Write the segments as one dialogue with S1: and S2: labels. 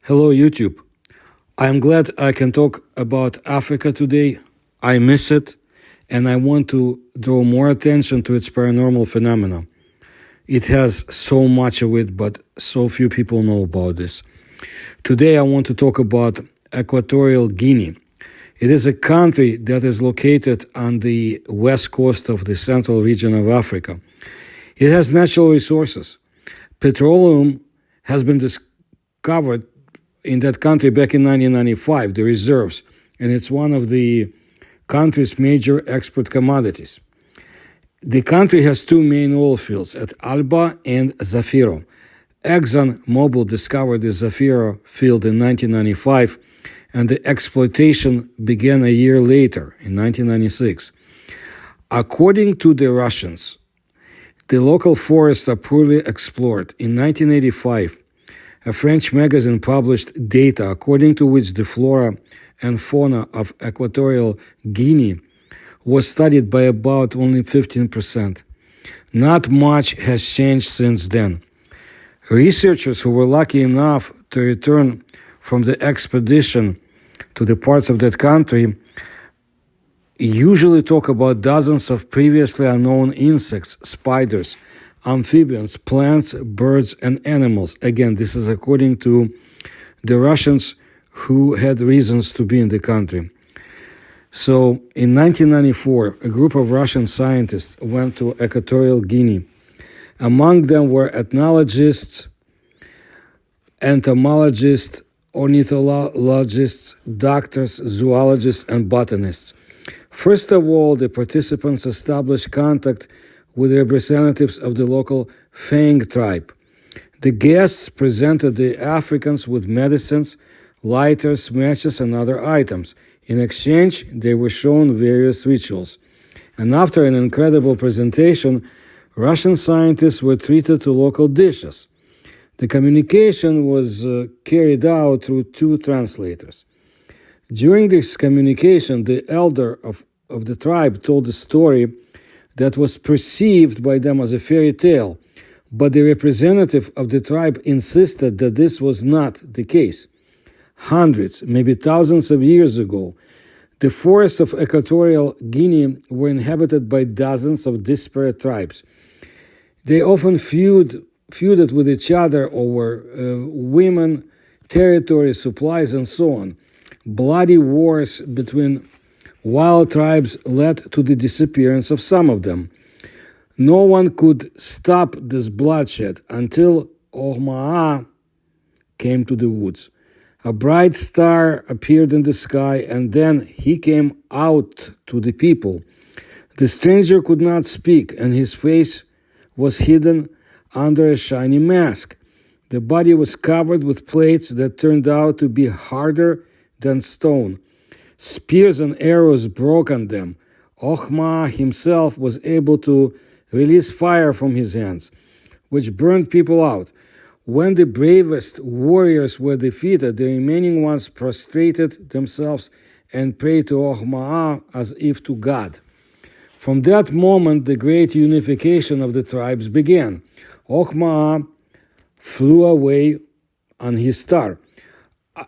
S1: Hello, YouTube. I'm glad I can talk about Africa today. I miss it, and I want to draw more attention to its paranormal phenomena. It has so much of it, but so few people know about this. Today, I want to talk about Equatorial Guinea. It is a country that is located on the west coast of the central region of Africa. It has natural resources. Petroleum has been discovered in that country back in 1995, the reserves, and it's one of the country's major export commodities. The country has two main oil fields at Alba and Zafiro. ExxonMobil discovered the Zafiro field in 1995, and the exploitation began a year later, in 1996. According to the Russians, the local forests are poorly explored. In 1985, a French magazine published data according to which the flora and fauna of Equatorial Guinea was studied by about only 15%. Not much has changed since then. Researchers who were lucky enough to return from the expedition to the parts of that country usually talk about dozens of previously unknown insects, spiders, amphibians, plants, birds, and animals. Again, this is according to the Russians who had reasons to be in the country. So in 1994, a group of Russian scientists went to Equatorial Guinea. Among them were ethnologists, entomologists, ornithologists, doctors, zoologists, and botanists. First of all, the participants established contact with representatives of the local Fang tribe. The guests presented the Africans with medicines, lighters, matches, and other items. In exchange, they were shown various rituals. And after an incredible presentation, Russian scientists were treated to local dishes. The communication was carried out through two translators. During this communication, the elder of the tribe told a story that was perceived by them as a fairy tale, but the representative of the tribe insisted that this was not the case. Hundreds, maybe thousands of years ago, the forests of Equatorial Guinea were inhabited by dozens of disparate tribes. They often feuded with each other over women, territory, supplies, and so on. Bloody wars between wild tribes led to the disappearance of some of them. No one could stop this bloodshed until Ohmaa came to the woods. A bright star appeared in the sky, and then he came out to the people. The stranger could not speak, and his face was hidden under a shiny mask. The body was covered with plates that turned out to be harder than stone. Spears and arrows broke on them. Ohmaa himself was able to release fire from his hands, which burned people out. When the bravest warriors were defeated, the remaining ones prostrated themselves and prayed to Ohmaa as if to God. From that moment, the great unification of the tribes began. Ohmaa flew away on his star.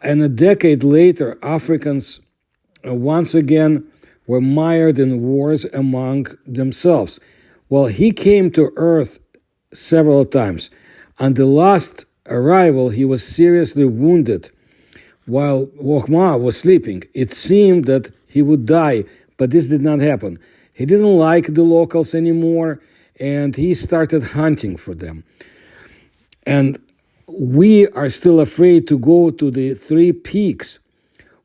S1: And a decade later, Africans once again were mired in wars among themselves. Well, he came to Earth several times. On the last arrival, he was seriously wounded while Ohmaa was sleeping. It seemed that he would die, but this did not happen. He didn't like the locals anymore, and he started hunting for them. And we are still afraid to go to the three peaks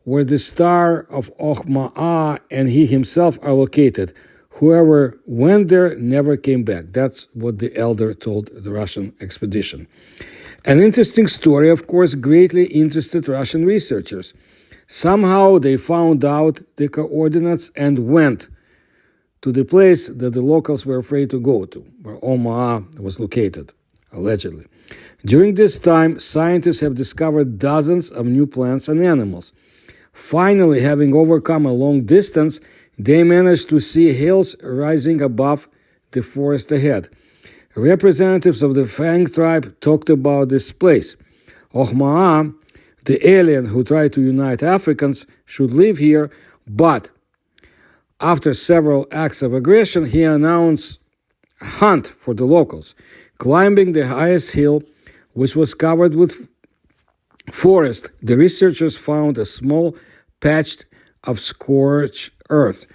S1: where the star of Ohmaa and he himself are located. Whoever went there never came back. That's what the elder told the Russian expedition. An interesting story, of course, greatly interested Russian researchers. Somehow they found out the coordinates and went to the place that the locals were afraid to go to, where Ohmaa was located, allegedly. During this time, scientists have discovered dozens of new plants and animals. Finally, having overcome a long distance, they managed to see hills rising above the forest ahead. Representatives of the Fang tribe talked about this place. Ohmaa the alien who tried to unite Africans should live here, but after several acts of aggression, he announced a hunt for the locals. Climbing the highest hill, which was covered with forest, the researchers found a small patch of scorched earth,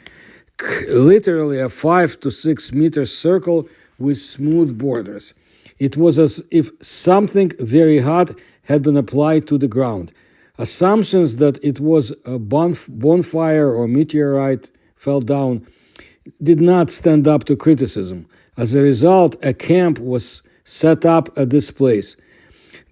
S1: literally a 5 to 6 meter circle with smooth borders. It was as if something very hot had been applied to the ground. Assumptions that it was a bonfire or meteorite fell down did not stand up to criticism. As a result, a camp was set up at this place.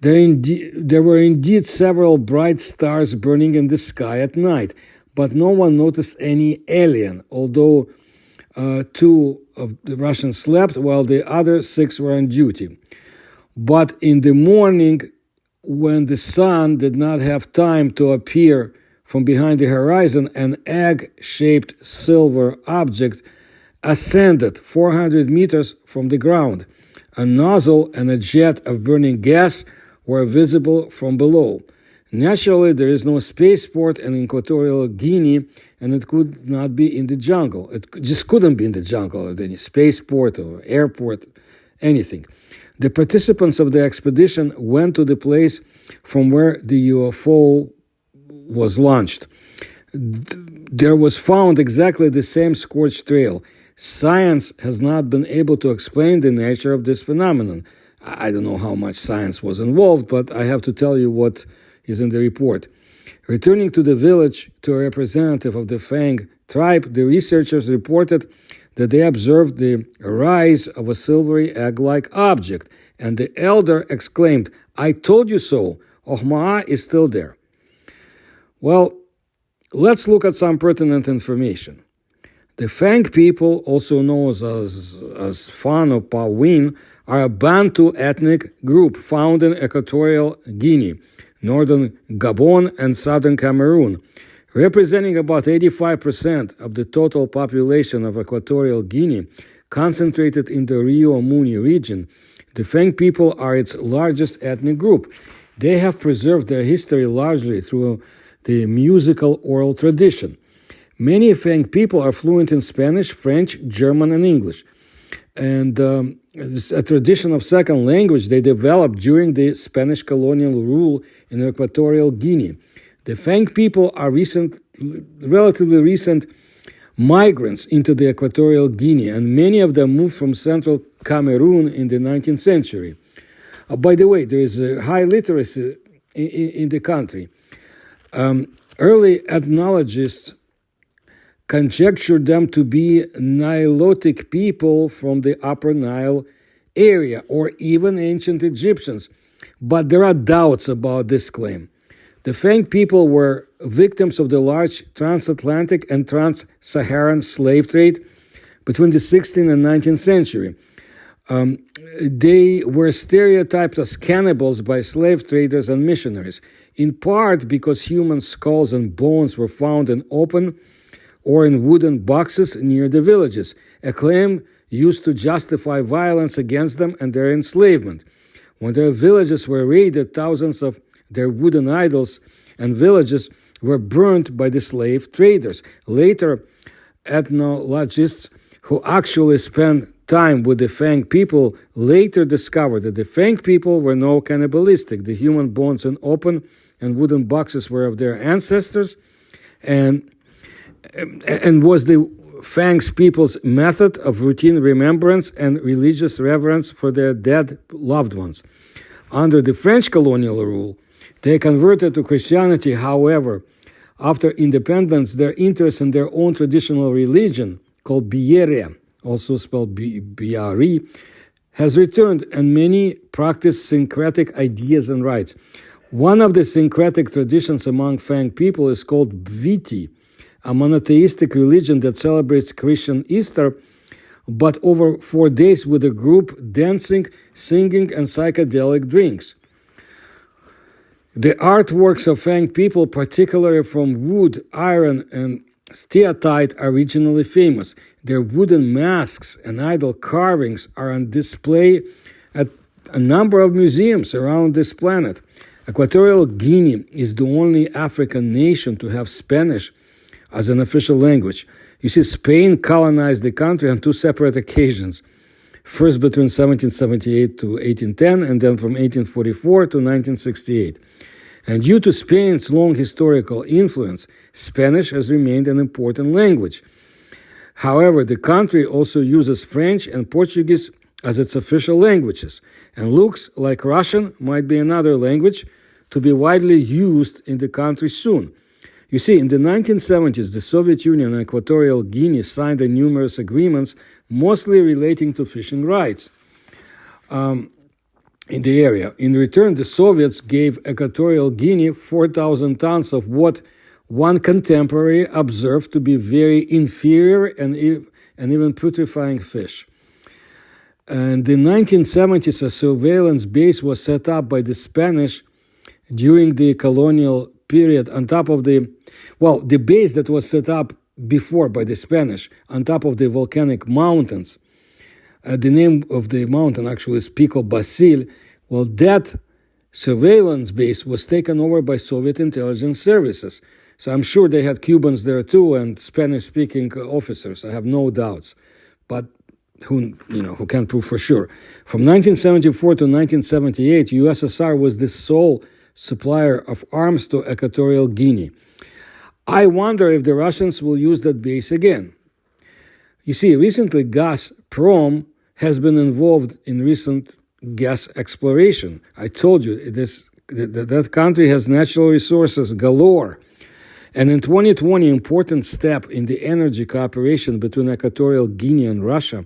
S1: There were indeed several bright stars burning in the sky at night, but no one noticed any alien, although 2 of the Russians slept while the other 6 were on duty. But in the morning, when the sun did not have time to appear from behind the horizon, an egg-shaped silver object ascended 400 meters from the ground. A nozzle and a jet of burning gas were visible from below. Naturally, there is no spaceport in Equatorial Guinea, and it could not be in the jungle. It just couldn't be in the jungle, or any spaceport or airport, anything. The participants of the expedition went to the place from where the UFO was launched. There was found exactly the same Scorch Trail. Science has not been able to explain the nature of this phenomenon. I don't know how much science was involved, but I have to tell you what is in the report. Returning to the village to a representative of the Fang tribe, the researchers reported that they observed the rise of a silvery egg-like object, and the elder exclaimed, "I told you so, Ohmaa is still there." Well, let's look at some pertinent information. The Fang people, also known as Fan or Pawin, are a Bantu ethnic group found in Equatorial Guinea, northern Gabon, and southern Cameroon. Representing about 85% of the total population of Equatorial Guinea, concentrated in the Rio Muni region, the Fang people are its largest ethnic group. They have preserved their history largely through the musical oral tradition. Many Fang people are fluent in Spanish, French, German, and English. And a tradition of second language they developed during the Spanish colonial rule in Equatorial Guinea. The Fang people are relatively recent migrants into the Equatorial Guinea, and many of them moved from central Cameroon in the 19th century. By the way, there is a high literacy in the country. Early ethnologists conjectured them to be Nilotic people from the Upper Nile area, or even ancient Egyptians, but there are doubts about this claim. The Fang people were victims of the large transatlantic and trans-Saharan slave trade between the 16th and 19th century. They were stereotyped as cannibals by slave traders and missionaries, in part because human skulls and bones were found in open or in wooden boxes near the villages, a claim used to justify violence against them and their enslavement. When their villages were raided, thousands of their wooden idols and villages were burned by the slave traders. Later, ethnologists who actually spent time with the Fang people later discovered that the Fang people were no cannibalistic. The human bones in open and wooden boxes were of their ancestors, and was the Fang's people's method of routine remembrance and religious reverence for their dead loved ones. Under the French colonial rule, they converted to Christianity. However, after independence, their interest in their own traditional religion, called Biere, also spelled B-R-E, has returned, and many practice syncretic ideas and rites. One of the syncretic traditions among Fang people is called Bviti, a monotheistic religion that celebrates Christian Easter, but over 4 days with a group dancing, singing, and psychedelic drinks. The artworks of Fang people, particularly from wood, iron, and steatite, are regionally famous. Their wooden masks and idol carvings are on display at a number of museums around this planet. Equatorial Guinea is the only African nation to have Spanish as an official language. You see, Spain colonized the country on two separate occasions. First between 1778 to 1810, and then from 1844 to 1968. And due to Spain's long historical influence, Spanish has remained an important language. However, the country also uses French and Portuguese as its official languages, and looks like Russian might be another language to be widely used in the country soon. You see, in the 1970s, the Soviet Union and Equatorial Guinea signed numerous agreements, mostly relating to fishing rights in the area. In return, the Soviets gave Equatorial Guinea 4,000 tons of what one contemporary observed to be very inferior and even putrefying fish. In the 1970s, a surveillance base was set up by the Spanish during the colonial period on top of the base that was set up before by the Spanish on top of the volcanic mountains. The name of the mountain actually is Pico Basil. Well, that surveillance base was taken over by Soviet intelligence services. So I'm sure they had Cubans there too and Spanish-speaking officers. I have no doubts. But who can prove for sure? From 1974 to 1978, USSR was the sole supplier of arms to Equatorial Guinea. I wonder if the Russians will use that base again. You see, recently Gazprom has been involved in recent gas exploration. I told you that country has natural resources galore. And in 2020, important step in the energy cooperation between Equatorial Guinea and Russia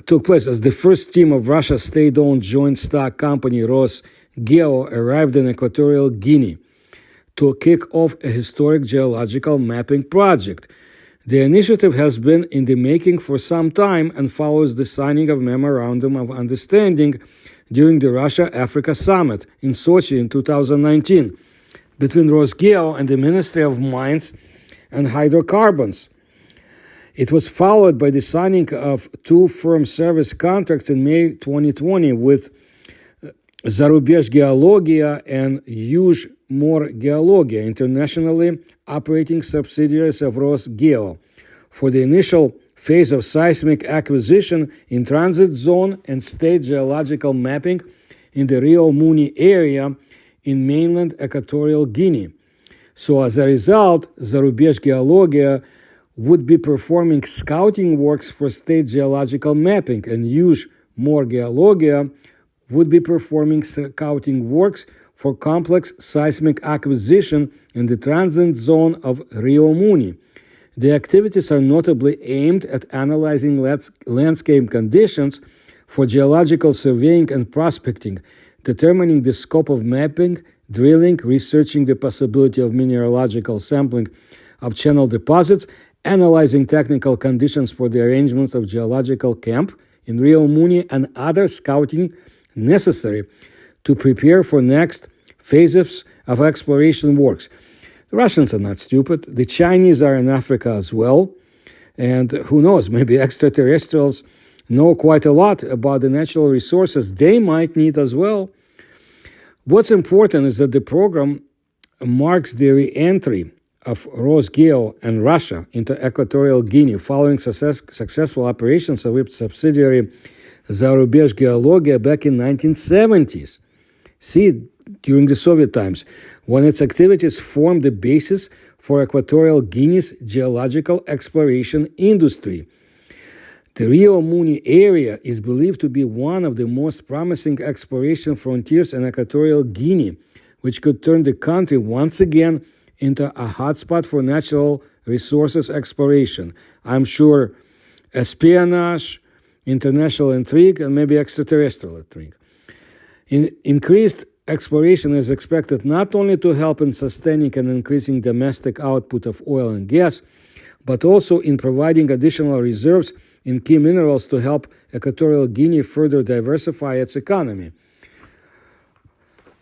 S1: took place as the first team of Russia's state-owned joint stock company rurcla arrived in Equatorial Guinea to kick off a historic geological mapping project. The initiative has been in the making for some time and follows the signing of Memorandum of Understanding during the Russia-Africa Summit in Sochi in 2019 between rurcla and the Ministry of Mines and Hydrocarbons. It was followed by the signing of two firm service contracts in May 2020 with Zarubezh Geologia and Yuzhmor Geologia, internationally operating subsidiaries of rurcla, for the initial phase of seismic acquisition in transit zone and state geological mapping in the Rio Muni area in mainland Equatorial Guinea. So as a result, Zarubezh Geologia would be performing scouting works for state geological mapping, and Yuzhmor Geologia would be performing scouting works for complex seismic acquisition in the transit zone of Rio Muni. The activities are notably aimed at analyzing landscape conditions for geological surveying and prospecting, determining the scope of mapping, drilling, researching the possibility of mineralogical sampling of channel deposits, analyzing technical conditions for the arrangements of geological camp in Rio Muni, and other scouting necessary to prepare for next phases of exploration works. The Russians are not stupid. The Chinese are in Africa as well. And who knows, maybe extraterrestrials know quite a lot about the natural resources they might need as well. What's important is that the program marks the re-entry of rurcla and Russia into Equatorial Guinea following successful operations of its subsidiary Zarubezh Geologia back in 1970s. See, during the Soviet times, when its activities formed the basis for Equatorial Guinea's geological exploration industry. The Rio Muni area is believed to be one of the most promising exploration frontiers in Equatorial Guinea, which could turn the country once again into a hotspot for natural resources exploration. I'm sure espionage, international intrigue, and maybe extraterrestrial intrigue. Increased exploration is expected not only to help in sustaining and increasing domestic output of oil and gas, but also in providing additional reserves in key minerals to help Equatorial Guinea further diversify its economy.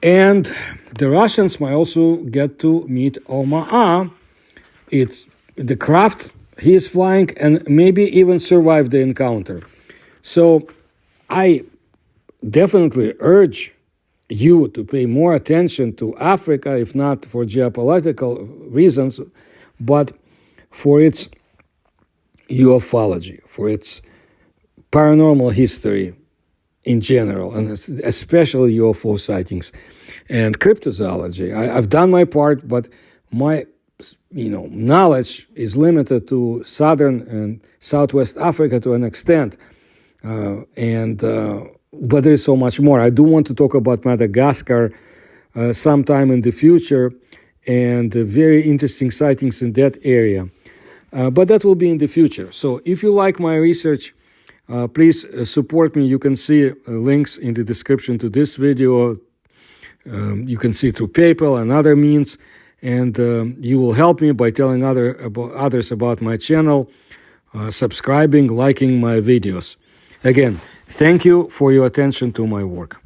S1: And the Russians might also get to meet Ohmaa. It's the craft he is flying, and maybe even survive the encounter. So I definitely urge you to pay more attention to Africa, if not for geopolitical reasons, but for its ufology, for its paranormal history in general, and especially UFO sightings and cryptozoology. I've done my part, but my knowledge is limited to southern and southwest Africa to an extent, but there is so much more. I do want to talk about Madagascar sometime in the future, and very interesting sightings in that area. But that will be in the future. So if you like my research, please support me. You can see links in the description to this video. You can see through PayPal and other means. And you will help me by telling others about my channel, subscribing, liking my videos. Again, thank you for your attention to my work.